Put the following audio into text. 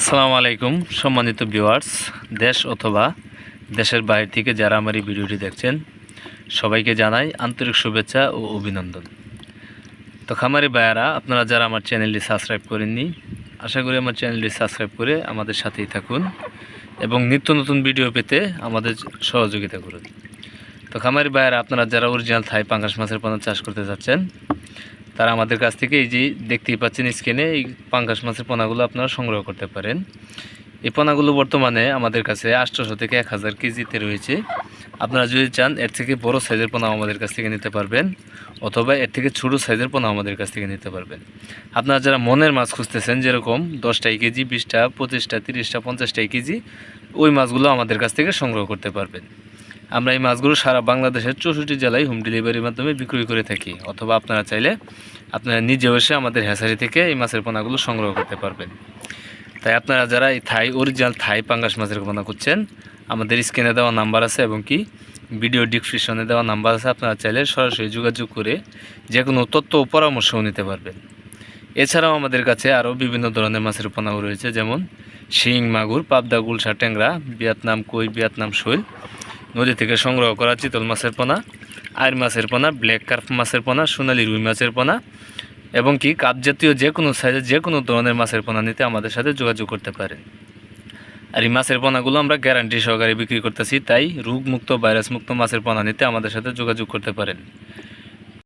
আসসালামু আলাইকুম সম্মানিত ভিউয়ার্স, দেশ অথবা দেশের বাইরে থেকে যারা আমার এই ভিডিওটি দেখছেন সবাইকে জানাই আন্তরিক শুভেচ্ছা ও অভিনন্দন। তো খামারি ভাইয়ারা, আপনারা যারা আমার চ্যানেলটি সাবস্ক্রাইব করেননি, আশা করি আমার চ্যানেলটি সাবস্ক্রাইব করে আমাদের সাথেই থাকুন এবং নিত্য নতুন ভিডিও পেতে আমাদের সহযোগিতা করুন। তো খামারি ভাইয়ারা, আপনারা যারা অরিজিনাল থাই পাঙ্গাস মাছের পোনা চাষ করতে যাচ্ছেন তারা আমাদের কাছ থেকে এই যে দেখতেই পাচ্ছেন স্ক্রিনে, এই পাঙ্গাস মাছের পোনাগুলো আপনারা সংগ্রহ করতে পারেন। এই পোনাগুলো বর্তমানে আমাদের কাছে 800 থেকে 1000 কেজিতে রয়েছে। আপনারা যদি চান এর থেকে বড় সাইজের পোনা আমাদের কাছ থেকে নিতে পারবেন, অথবা এর থেকে ছোটো সাইজের পোনা আমাদের কাছ থেকে নিতে পারবেন। আপনারা যারা মনের মাছ খুঁজতেছেন, যেরকম 10 কেজি, 20টা, 25টা, 30টা, 50টা কেজি, ওই মাছগুলো আমাদের কাছ থেকে সংগ্রহ করতে পারবেন। আমরা এই মাছগুলো সারা বাংলাদেশের 64 জেলায় হোম ডেলিভারির মাধ্যমে বিক্রয় করে থাকি, অথবা আপনারা চাইলে আপনারা নিজে এসে আমাদের হ্যাচারি থেকে এই মাছের পোনাগুলো সংগ্রহ করতে পারবেন। তাই আপনারা যারা এই অরিজিনাল থাই পাঙ্গাস মাছের পোনা খুঁজছেন, আমাদের স্ক্রিনে দেওয়া নাম্বার আছে এবং কি ভিডিও ডিসক্রিপশনে দেওয়া নাম্বার আছে, আপনারা চাইলে সরাসরি যোগাযোগ করে যে কোনো তথ্য ও পরামর্শও নিতে পারবেন। এছাড়াও আমাদের কাছে আরও বিভিন্ন ধরনের মাছের পোনাও রয়েছে, যেমন শিং, মাগুর, পাবদা, গুলশা, ট্যাংরা, ভিয়েতনাম কই, ভিয়েতনাম শৈল, নদী থেকে সংগ্রহ করা চিতল মাছের পোনা, আইর মাছের পোনা, ব্ল্যাক কার্প মাছের পোনা, সোনালি রুই মাছের পোনা এবং কি কাপ জাতীয় যে কোনো সাইজের যে কোনো ধরনের মাছের পোনা নিতে আমাদের সাথে যোগাযোগ করতে পারেন। আর এই মাছের পোনাগুলো আমরা গ্যারান্টি সহকারে বিক্রি করতেছি, তাই রোগমুক্ত, ভাইরাস মুক্ত মাছের পোনা নিতে আমাদের সাথে যোগাযোগ করতে পারেন।